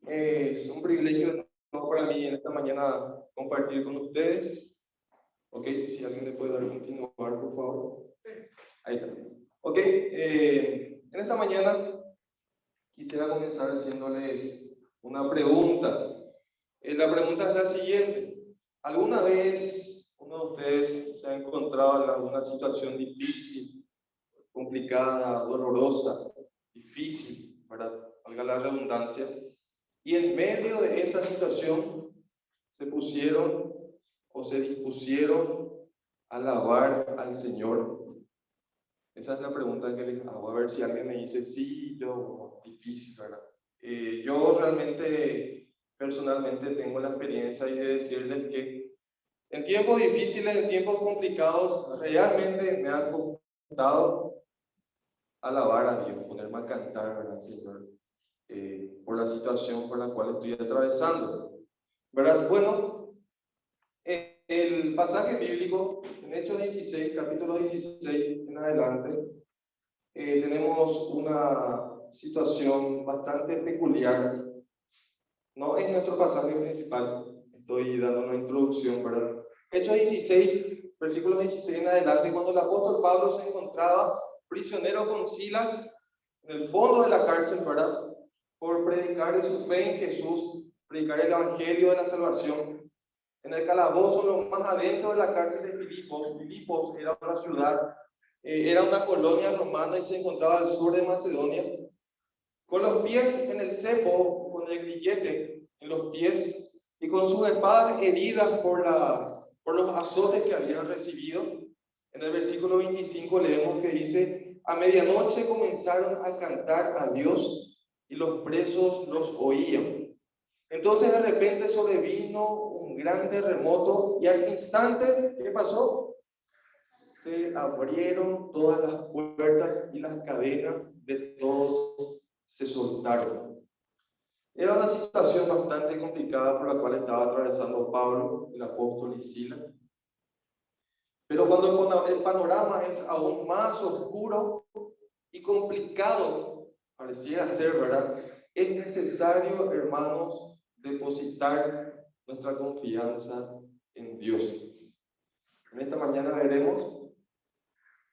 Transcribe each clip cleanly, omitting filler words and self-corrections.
Es un privilegio para mí en esta mañana compartir con ustedes. Ok, si alguien le puede dar continuar, por favor. Ahí está. Ok, en esta mañana quisiera comenzar haciéndoles una pregunta. La pregunta es la siguiente. ¿Alguna vez uno de ustedes se ha encontrado en alguna situación difícil, complicada, dolorosa, difícil, ¿verdad? Valga la redundancia? Y en medio de esa situación se pusieron o se dispusieron a alabar al Señor. Esa es la pregunta que les hago, a ver si alguien me dice sí, yo, difícil, ¿verdad? Yo realmente, personalmente, tengo la experiencia de decirles que en tiempos difíciles, en tiempos complicados, realmente me ha costado alabar a Dios, ponerme a cantar, ¿verdad, Señor? Por la situación por la cual estoy atravesando, ¿verdad? Bueno, el pasaje bíblico en Hechos 16, capítulo 16 en adelante, tenemos una situación bastante peculiar. No es nuestro pasaje principal, estoy dando una introducción, ¿verdad? Hechos 16, versículo 16 en adelante, cuando el apóstol Pablo se encontraba prisionero con Silas en el fondo de la cárcel, ¿verdad? Por predicar de su fe en Jesús, predicar el evangelio de la salvación. En el calabozo, lo más adentro de la cárcel de Filipos. Filipos era una ciudad, era una colonia romana y se encontraba al sur de Macedonia. Con los pies en el cepo, con el grillete en los pies y con sus espadas heridas por los azotes que habían recibido. En el versículo 25 leemos que dice: a medianoche comenzaron a cantar a Dios y los presos los oían. Entonces de repente sobrevino un gran terremoto y al instante, ¿qué pasó? Se abrieron todas las puertas y las cadenas de todos se soltaron. Era una situación bastante complicada por la cual estaba atravesando Pablo, el apóstol y Silas. Pero cuando el panorama es aún más oscuro y complicado, pareciera ser, ¿verdad? Es necesario, hermanos, depositar nuestra confianza en Dios. En esta mañana veremos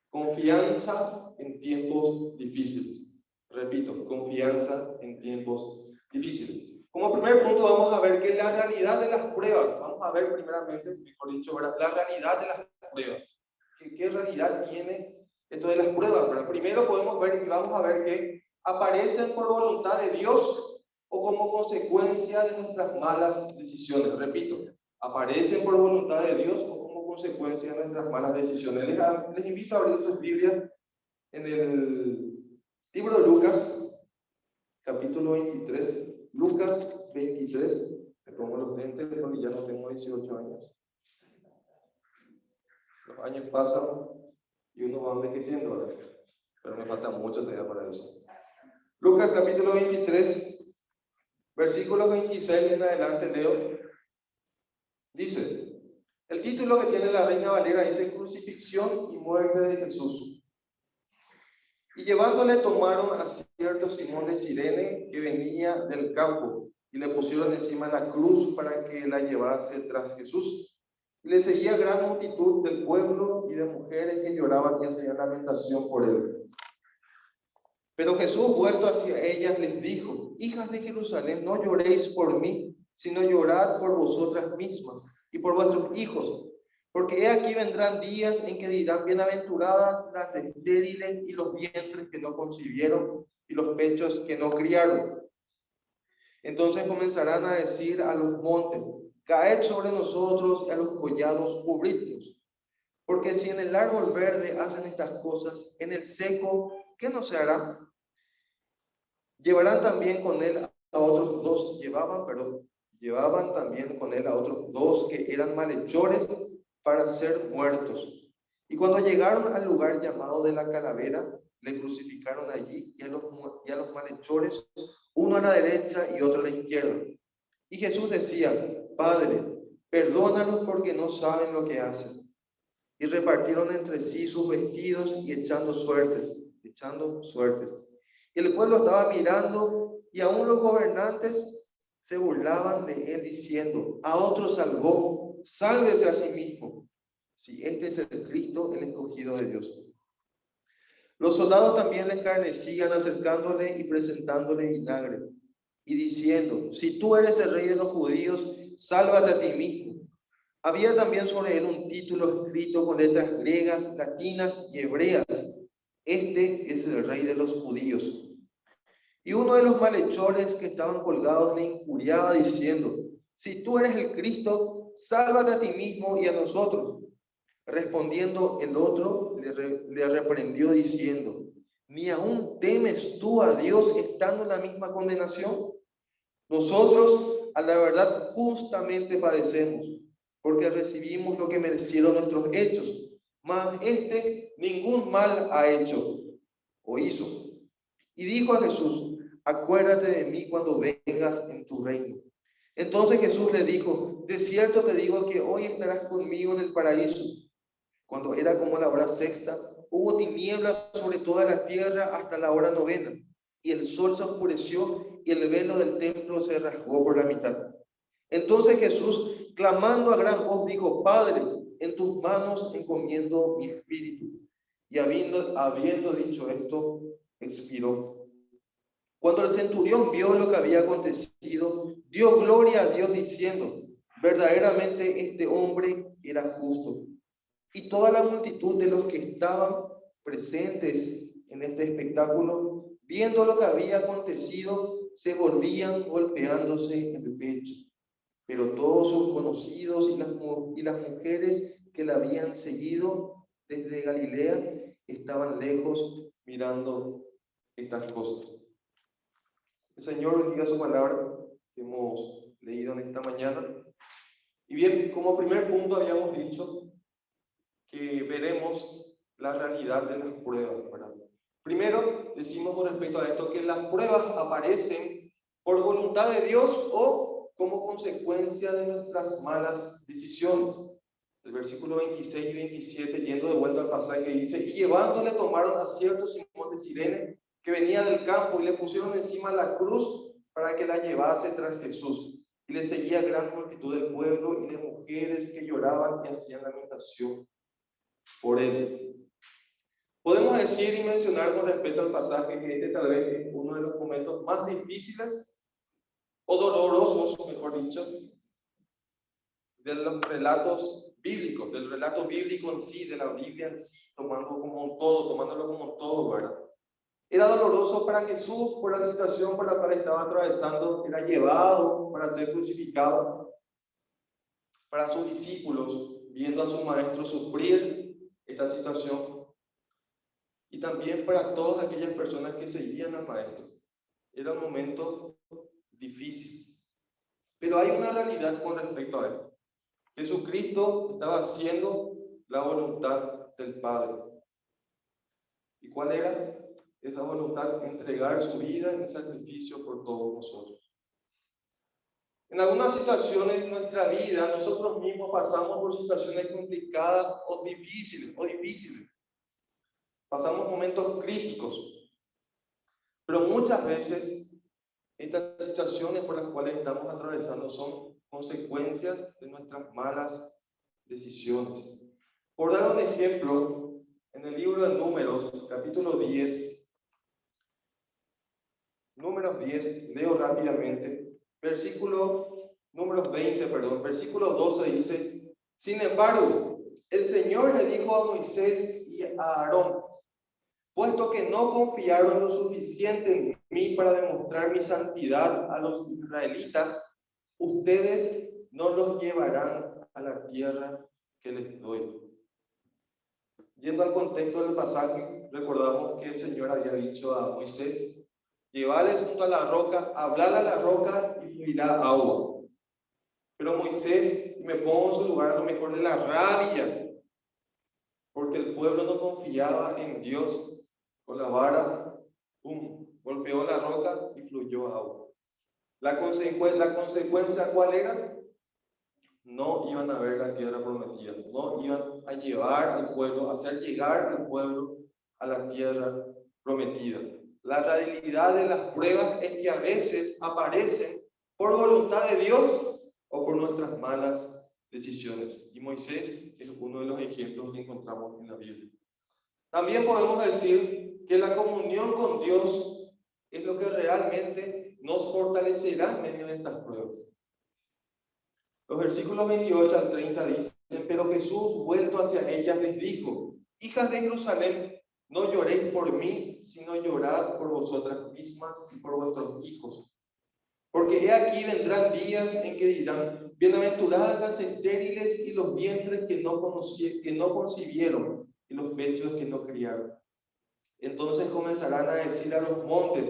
confianza en tiempos difíciles. Repito, confianza en tiempos difíciles. Como primer punto vamos a ver que la realidad de las pruebas, vamos a ver primeramente, mejor dicho, ¿verdad? La realidad de las pruebas. ¿Qué realidad tiene esto de las pruebas, ¿verdad? Primero podemos ver y vamos a ver que aparecen por voluntad de Dios o como consecuencia de nuestras malas decisiones. Repito, aparecen por voluntad de Dios o como consecuencia de nuestras malas decisiones. Les invito a abrir sus Biblias en el libro de Lucas, capítulo 23. Lucas 23. Me pongo los lentes porque ya no tengo 18 años. Los años pasan y uno va envejeciendo, ¿verdad? Pero me falta mucho todavía para eso. Lucas capítulo 23, versículo 26 en adelante leo. Dice, el título que tiene la Reina Valera dice: Crucifixión y muerte de Jesús. Y llevándole tomaron a cierto Simón de Cirene que venía del campo y le pusieron encima la cruz para que la llevase tras Jesús. Y le seguía gran multitud del pueblo y de mujeres que lloraban y hacían lamentación por él. Pero Jesús, vuelto hacia ellas, les dijo: hijas de Jerusalén, no lloréis por mí, sino llorad por vosotras mismas y por vuestros hijos. Porque he aquí vendrán días en que dirán: bienaventuradas las estériles y los vientres que no concibieron y los pechos que no criaron. Entonces comenzarán a decir a los montes: caed sobre nosotros, y a los collados cubridnos. Porque si en el árbol verde hacen estas cosas, en el seco, ¿qué no se hará? Llevaban también con él a otros dos, llevaban también con él a otros dos que eran malhechores para ser muertos. Y cuando llegaron al lugar llamado de la Calavera, le crucificaron allí y a los malhechores, uno a la derecha y otro a la izquierda. Y Jesús decía: Padre, perdónalos porque no saben lo que hacen. Y repartieron entre sí sus vestidos y echando suertes. Y el pueblo estaba mirando, y aún los gobernantes se burlaban de él diciendo: a otro salvó, sálvese a sí mismo, si este es el Cristo, el escogido de Dios. Los soldados también le escarnecían, acercándole y presentándole vinagre, y diciendo: si tú eres el rey de los judíos, sálvate a ti mismo. Había también sobre él un título escrito con letras griegas, latinas y hebreas: este es el rey de los judíos. Y uno de los malhechores que estaban colgados le injuriaba diciendo: si tú eres el Cristo, sálvate a ti mismo y a nosotros. Respondiendo el otro, le reprendió diciendo: ¿ni aún temes tú a Dios estando en la misma condenación? Nosotros, a la verdad, justamente padecemos, porque recibimos lo que merecieron nuestros hechos, mas este ningún mal ha hecho o hizo. Y dijo a Jesús: acuérdate de mí cuando vengas en tu reino. Entonces Jesús le dijo: de cierto te digo que hoy estarás conmigo en el paraíso. Cuando era como la hora sexta, hubo tinieblas sobre toda la tierra hasta la hora novena, y el sol se oscureció y el velo del templo se rasgó por la mitad. Entonces Jesús, clamando a gran voz, dijo: Padre, en tus manos encomiendo mi espíritu. Y habiendo dicho esto, expiró. Cuando el centurión vio lo que había acontecido, dio gloria a Dios diciendo: verdaderamente este hombre era justo. Y toda la multitud de los que estaban presentes en este espectáculo, viendo lo que había acontecido, se volvían golpeándose en el pecho. Pero todos sus conocidos y las mujeres que la habían seguido desde Galilea estaban lejos mirando estas cosas. El Señor bendiga su palabra que hemos leído en esta mañana. Y bien, como primer punto habíamos dicho que veremos la realidad de las pruebas, ¿verdad? Primero, decimos con respecto a esto que las pruebas aparecen por voluntad de Dios o como consecuencia de nuestras malas decisiones. El versículo 26 y 27, yendo de vuelta al pasaje, dice: y llevándole tomaron a cierto Simón de Cirene, que venía del campo, y le pusieron encima la cruz para que la llevase tras Jesús. Y le seguía gran multitud del pueblo y de mujeres que lloraban y hacían lamentación por él. Podemos decir y mencionar con respecto al pasaje que este tal vez es uno de los momentos más difíciles o dolorosos, mejor dicho, de los relatos bíblicos, del relato bíblico en sí, de la Biblia en sí, tomándolo como un todo, ¿verdad? Era doloroso para Jesús por la situación por la cual estaba atravesando. Era llevado para ser crucificado. Para sus discípulos, viendo a su maestro sufrir esta situación. Y también para todas aquellas personas que seguían al maestro. Era un momento difícil. Pero hay una realidad con respecto a él. Jesucristo estaba haciendo la voluntad del Padre. ¿Y cuál era esa voluntad? Entregar su vida en sacrificio por todos nosotros. En algunas situaciones de nuestra vida, nosotros mismos pasamos por situaciones complicadas o difíciles. Pasamos momentos críticos. Pero muchas veces estas situaciones por las cuales estamos atravesando son consecuencias de nuestras malas decisiones. Por dar un ejemplo, en el libro de Números, capítulo 10, Números 10, leo rápidamente, Números 20, versículo 12 dice: sin embargo, el Señor le dijo a Moisés y a Aarón: puesto que no confiaron lo suficiente en mí para demostrar mi santidad a los israelitas, ustedes no los llevarán a la tierra que les doy. Yendo al contexto del pasaje, recordamos que el Señor había dicho a Moisés: llevarles junto a la roca, hablar a la roca y fluirá agua. Pero Moisés, me pongo en su lugar a lo mejor de la rabia, porque el pueblo no confiaba en Dios. Con la vara, golpeó la roca y fluyó agua. La consecuencia, ¿cuál era? No iban a ver la tierra prometida, no iban a llevar al pueblo, a hacer llegar al pueblo a la tierra prometida. La realidad de las pruebas es que a veces aparecen ¿Por voluntad de Dios o por nuestras malas decisiones? Y Moisés es uno de los ejemplos que encontramos en la Biblia. También podemos decir que la comunión con Dios es lo que realmente nos fortalecerá en medio de estas pruebas. Los versículos 28 al 30 dicen: pero Jesús, vuelto hacia ellas, les dijo: hijas de Jerusalén, no lloréis por mí, sino llorad por vosotras mismas y por vuestros hijos. Porque he aquí vendrán días en que dirán: bienaventuradas las estériles y los vientres que no concibieron y los pechos que no criaron. Entonces comenzarán a decir a los montes: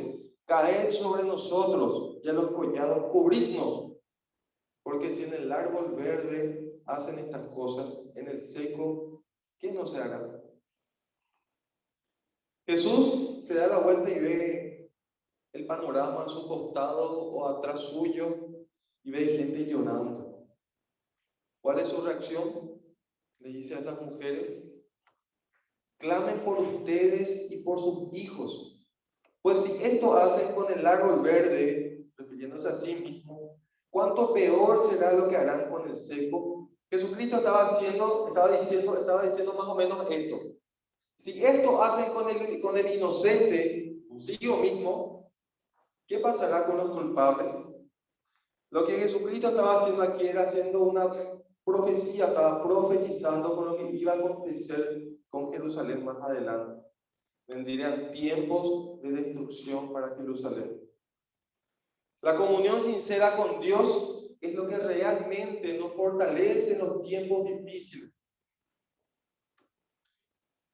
caed sobre nosotros, y a los collados: cubridnos. Porque si en el árbol verde hacen estas cosas, en el seco, ¿qué no se hará? Jesús se da la vuelta y ve el panorama a su costado o atrás suyo y ve gente llorando. ¿Cuál es su reacción? Le dice a estas mujeres: clamen por ustedes y por sus hijos. Pues si esto hacen con el árbol verde, refiriéndose a sí mismo, ¿cuánto peor será lo que harán con el seco? Jesucristo estaba diciendo más o menos esto: si esto hacen con el inocente, consigo mismo, ¿qué pasará con los culpables? Lo que Jesucristo estaba haciendo aquí era haciendo una profecía, estaba profetizando con lo que iba a acontecer con Jerusalén más adelante. Vendrían tiempos de destrucción para Jerusalén. La comunión sincera con Dios es lo que realmente nos fortalece en los tiempos difíciles.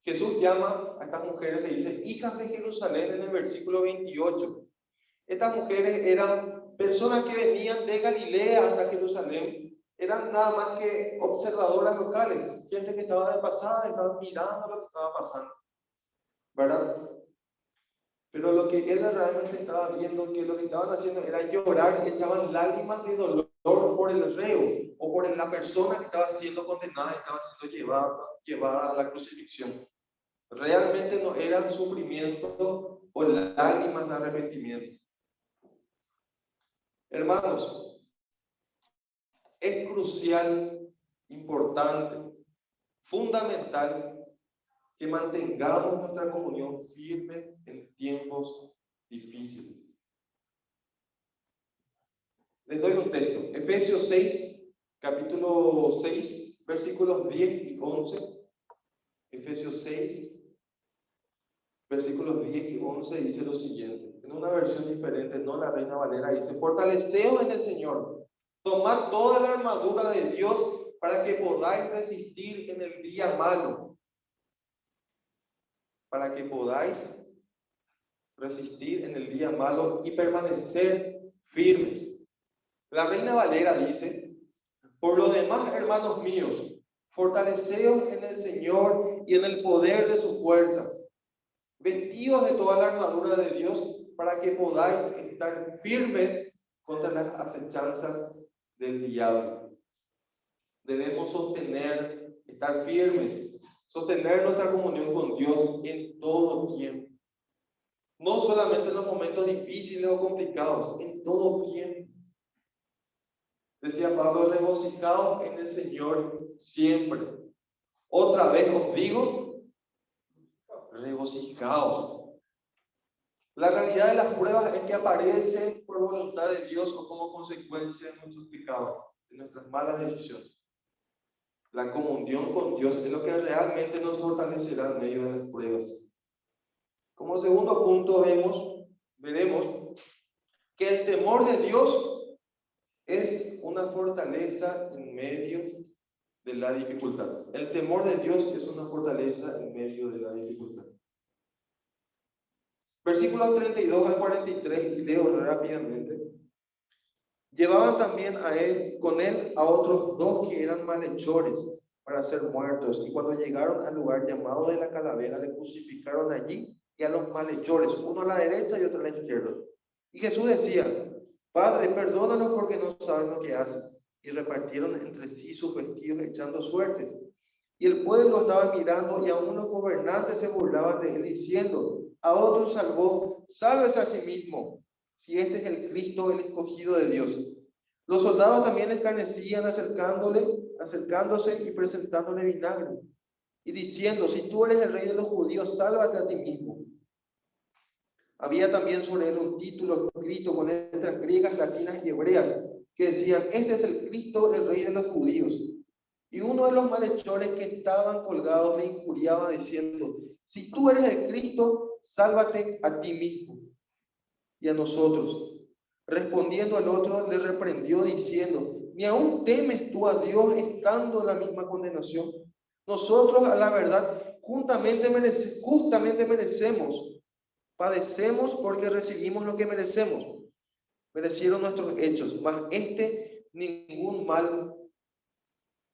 Jesús llama a estas mujeres, le dice: hijas de Jerusalén, en el versículo 28. Estas mujeres eran personas que venían de Galilea hasta Jerusalén. Eran nada más que observadoras locales, gente que estaba de pasada, estaban mirando lo que estaba pasando, ¿verdad? Pero lo que él realmente estaba viendo, que lo que estaban haciendo era llorar, que echaban lágrimas de dolor por el reo o por la persona que estaba siendo condenada, estaba siendo llevada a la crucifixión. Realmente no eran sufrimiento o lágrimas de arrepentimiento. Hermanos, es crucial, importante, fundamental que mantengamos nuestra comunión firme en tiempos difíciles. Les doy un texto: Efesios 6, capítulo 6, versículos 10 y 11. Efesios 6, versículos 10 y 11 dice lo siguiente, en una versión diferente, no la Reina Valera, dice: fortaleceos en el Señor, tomad toda la armadura de Dios para que podáis resistir en el día malo. Para que podáis resistir en el día malo y permanecer firmes. La Reina Valera dice: por lo demás, hermanos míos, fortaleceos en el Señor y en el poder de su fuerza. Vestidos de toda la armadura de Dios para que podáis estar firmes contra las acechanzas del diablo. Debemos estar firmes, sostener nuestra comunión con Dios en todo tiempo. No solamente en los momentos difíciles o complicados, en todo tiempo. Decía Pablo: regocijaos en el Señor siempre. Otra vez os digo, regocijaos. La realidad de las pruebas es que aparecen por voluntad de Dios o como consecuencia de nuestros pecados, de nuestras malas decisiones. La comunión con Dios es lo que realmente nos fortalecerá en medio de las pruebas. Como segundo punto veremos que el temor de Dios es una fortaleza en medio de la dificultad. El temor de Dios es una fortaleza en medio de la dificultad. Versículos 32 al 43, y leo rápidamente. Llevaban también con él a otros dos que eran malhechores para ser muertos, y cuando llegaron al lugar llamado de la Calavera, le crucificaron allí y a los malhechores, uno a la derecha y otro a la izquierda. Y Jesús decía: Padre, perdónalos porque no saben lo que hacen. Y repartieron entre sí sus vestidos echando suertes. Y el pueblo estaba mirando, y aún los gobernantes se burlaban de él, diciendo: a otros salvó, sálvese a sí mismo. si este es el Cristo, el escogido de Dios. Los soldados también escarnecían acercándose y presentándole vinagre, y diciendo: si tú eres el rey de los judíos, sálvate a ti mismo. Había también sobre él un título escrito con letras griegas, latinas y hebreas, que decían: este es el Cristo, el rey de los judíos. Y uno de los malhechores que estaban colgados le injuriaba diciendo: si tú eres el Cristo, sálvate a ti mismo y a nosotros. Respondiendo el otro, le reprendió diciendo: ¿ni aún temes tú a Dios estando en la misma condenación? Nosotros, a la verdad, justamente merecemos. Padecemos porque recibimos lo que merecemos. Merecieron nuestros hechos, mas este ningún mal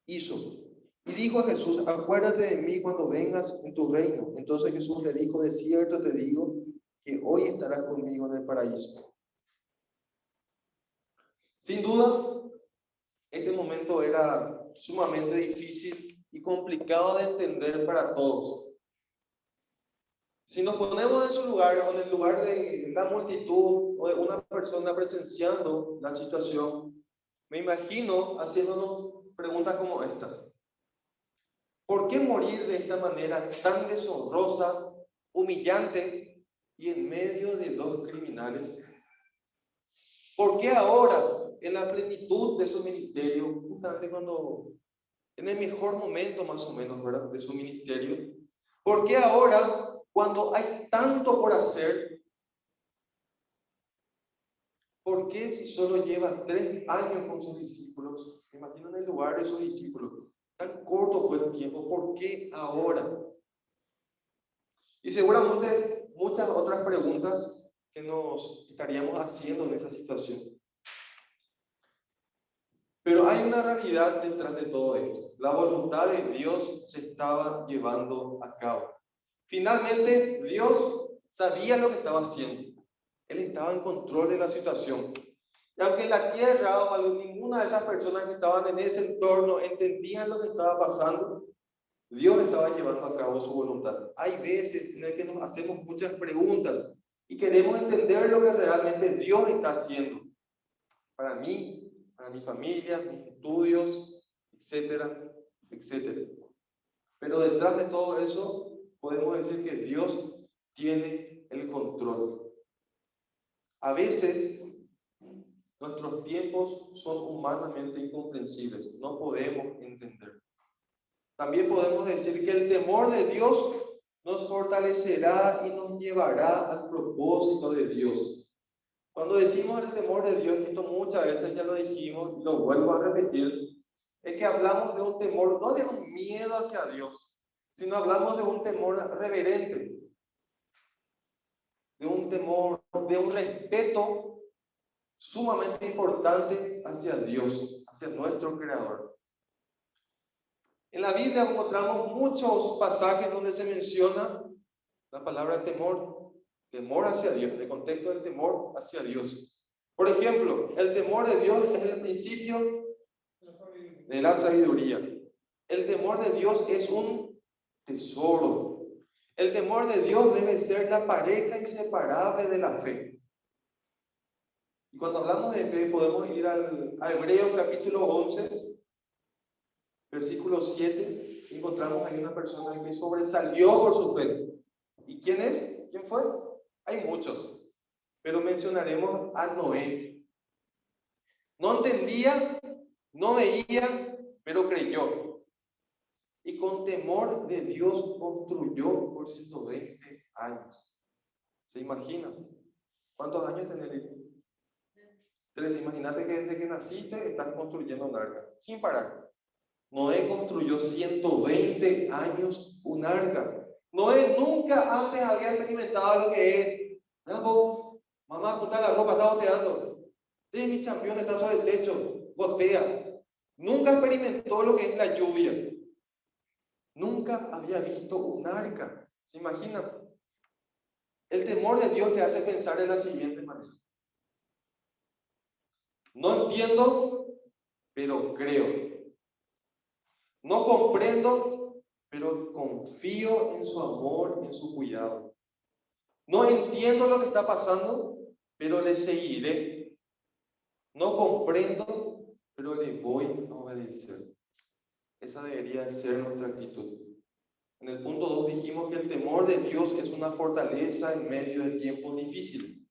hizo. Y dijo a Jesús: acuérdate de mí cuando vengas en tu reino. Entonces Jesús le dijo: de cierto te digo que hoy estarás conmigo en el paraíso. Sin duda, este momento era sumamente difícil y complicado de entender para todos. Si nos ponemos en su lugar o en el lugar de la multitud o de una persona presenciando la situación, me imagino haciéndonos preguntas como estas. ¿Por qué morir de esta manera tan deshonrosa, humillante y en medio de dos criminales? ¿Por qué ahora, en la plenitud de su ministerio, justamente cuando, en el mejor momento más o menos, ¿verdad?, de su ministerio, por qué ahora, cuando hay tanto por hacer, por qué si solo lleva 3 años con sus discípulos, me imagino en el lugar de sus discípulos, tan corto fue el tiempo, por qué ahora? Y seguramente muchas otras preguntas que nos estaríamos haciendo en esa situación. Pero hay una realidad detrás de todo esto. La voluntad de Dios se estaba llevando a cabo. Finalmente, Dios sabía lo que estaba haciendo. Él estaba en control de la situación. Y aunque la tierra o ninguna de esas personas que estaban en ese entorno entendían lo que estaba pasando, Dios estaba llevando a cabo su voluntad. Hay veces en las que nos hacemos muchas preguntas y queremos entender lo que realmente Dios está haciendo. Para mí, para mi familia, mis estudios, etcétera, etcétera. Pero detrás de todo eso, podemos decir que Dios tiene el control. A veces, nuestros tiempos son humanamente incomprensibles, no podemos entender. También podemos decir que el temor de Dios nos fortalecerá y nos llevará al propósito de Dios. Cuando decimos el temor de Dios, esto muchas veces ya lo dijimos, lo vuelvo a repetir, es que hablamos de un temor, no de un miedo hacia Dios, sino hablamos de un temor reverente, de un temor, de un respeto sumamente importante hacia Dios, hacia nuestro Creador. En la Biblia encontramos muchos pasajes donde se menciona la palabra temor, temor hacia Dios, en el contexto del temor hacia Dios. Por ejemplo, el temor de Dios es el principio de la sabiduría. El temor de Dios es un tesoro. El temor de Dios debe ser la pareja inseparable de la fe. Y cuando hablamos de fe, podemos ir a Hebreos capítulo 11, versículo 7. Encontramos ahí una persona que sobresalió por su fe. ¿Y quién es? ¿Quién fue? Hay muchos, pero mencionaremos a Noé. No entendía, no veía, pero creyó. Y con temor de Dios construyó por 120 años. ¿Se imaginan? ¿Cuántos años tenés? 3. Imagínate que desde que naciste estás construyendo un arca, sin parar. Noé construyó 120 años un arca. Noé nunca antes había experimentado lo que es: Rambo, mamá, puta la ropa, está goteando. Mi campeón está sobre el techo, gotea. Nunca experimentó lo que es la lluvia. Nunca había visto un arca. ¿Se imaginan? El temor de Dios te hace pensar de la siguiente manera: no entiendo, pero creo. No comprendo, pero confío en su amor y en su cuidado. No entiendo lo que está pasando, pero le seguiré. No comprendo, pero le voy a obedecer. Esa debería ser nuestra actitud. En el punto 2 dijimos que el temor de Dios es una fortaleza en medio de tiempos difíciles,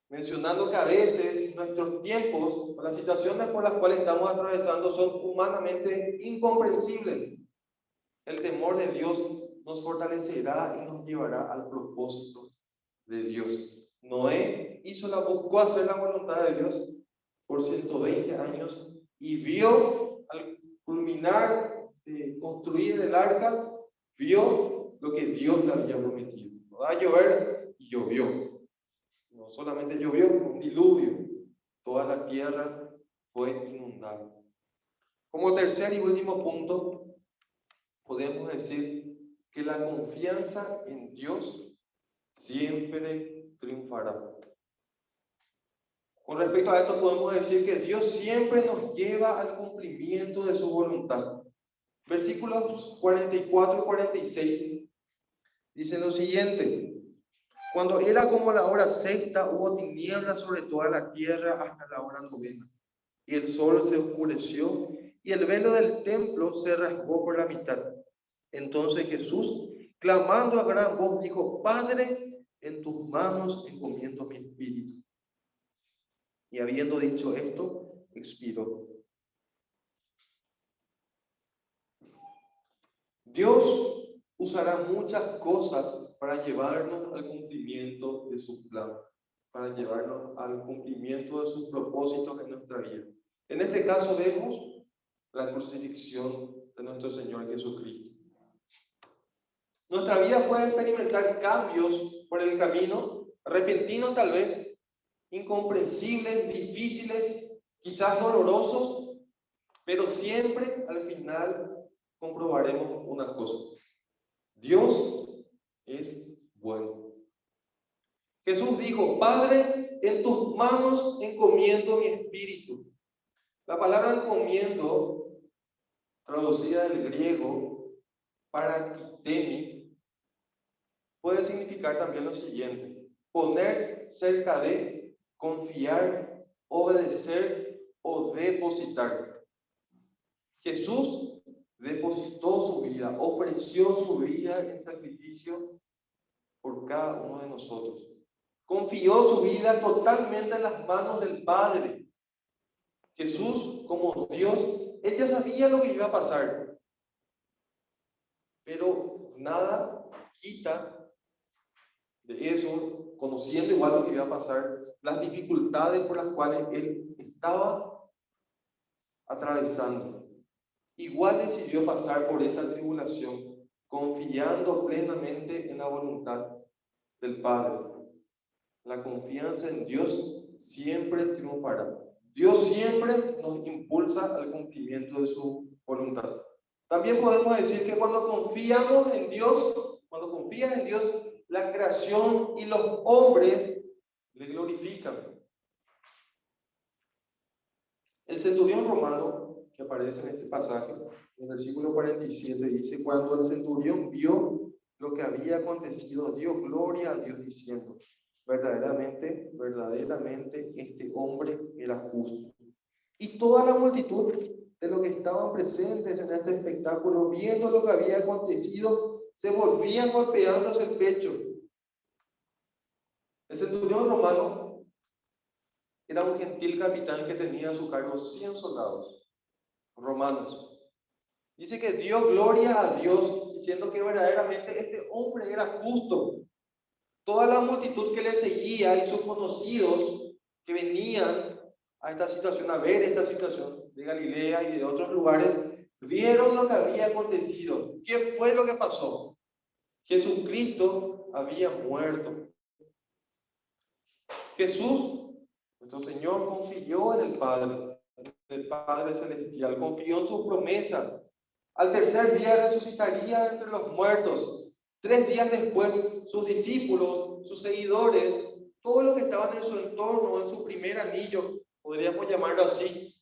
mencionando que a veces nuestros tiempos o las situaciones por las cuales estamos atravesando son humanamente incomprensibles. El temor de Dios nos fortalecerá y nos llevará al propósito de Dios. Noé buscó hacer la voluntad de Dios por 120 años y vio, al culminar de construir el arca, vio lo que Dios le había prometido. No va a llover y llovió. No solamente llovió, un diluvio. Toda la tierra fue inundada. Como tercer y último punto, podemos decir que la confianza en Dios siempre triunfará. Con respecto a esto podemos decir que Dios siempre nos lleva al cumplimiento de su voluntad. Versículos 44 y 46 dicen lo siguiente: cuando era como la hora sexta, hubo tinieblas sobre toda la tierra hasta la hora novena, y el sol se oscureció, y el velo del templo se rasgó por la mitad. Entonces Jesús, clamando a gran voz, dijo: Padre, en tus manos encomiendo mi espíritu. Y habiendo dicho esto, expiró. Dios usará muchas cosas para llevarnos al cumplimiento de su plan, para llevarnos al cumplimiento de sus propósitos en nuestra vida. En este caso vemos la crucifixión de nuestro Señor Jesucristo. Nuestra vida puede experimentar cambios por el camino, repentinos tal vez, incomprensibles, difíciles, quizás dolorosos, pero siempre al final comprobaremos una cosa: Dios es bueno. Jesús dijo: Padre, en tus manos encomiendo mi espíritu. La palabra encomiendo, traducida del griego, parakitemi, puede significar también lo siguiente: poner cerca de, confiar, obedecer o depositar. Jesús depositó su vida, ofreció su vida en sacrificio por cada uno de nosotros. Confió su vida totalmente en las manos del Padre. Jesús, como Dios, Él ya sabía lo que iba a pasar, pero nada quita de eso, conociendo igual lo que iba a pasar, las dificultades por las cuales Él estaba atravesando. Igual decidió pasar por esa tribulación, confiando plenamente en la voluntad del Padre. La confianza en Dios siempre triunfará. Dios siempre nos impulsa al cumplimiento de su voluntad. También podemos decir que cuando confiamos en Dios, cuando confías en Dios, la creación y los hombres le glorifican. El centurión romano, que aparece en este pasaje, en el versículo 47, dice: cuando el centurión vio lo que había acontecido, dio gloria a Dios diciendo: verdaderamente, verdaderamente, este hombre era justo. Y toda la multitud de los que estaban presentes en este espectáculo, viendo lo que había acontecido, se volvían golpeándose el pecho. El centurión romano era un gentil capitán que tenía a su cargo 100 soldados romanos. Dice que dio gloria a Dios, diciendo que verdaderamente este hombre era justo. Toda la multitud que le seguía y sus conocidos que venían a esta situación, a ver esta situación de Galilea y de otros lugares, vieron lo que había acontecido. ¿Qué fue lo que pasó? Jesucristo había muerto. Jesús, nuestro Señor, confió en el Padre Celestial, confió en sus promesas. Al tercer día resucitaría entre los muertos. 3 días después, sus discípulos, sus seguidores, todos los que estaban en su entorno, en su primer anillo, podríamos llamarlo así,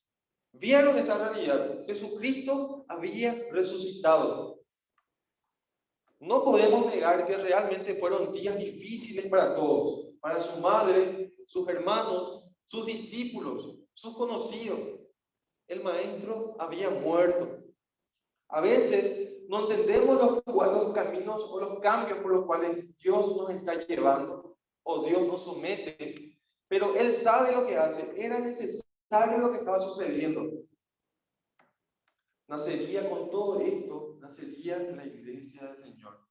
vieron esta realidad. Jesucristo había resucitado. No podemos negar que realmente fueron días difíciles para todos. Para su madre, sus hermanos, sus discípulos, sus conocidos. El maestro había muerto. A veces no entendemos los caminos o los cambios por los cuales Dios nos está llevando o Dios nos somete, pero Él sabe lo que hace. Era necesario lo que estaba sucediendo. Nacería con todo esto, nacería la iglesia del Señor.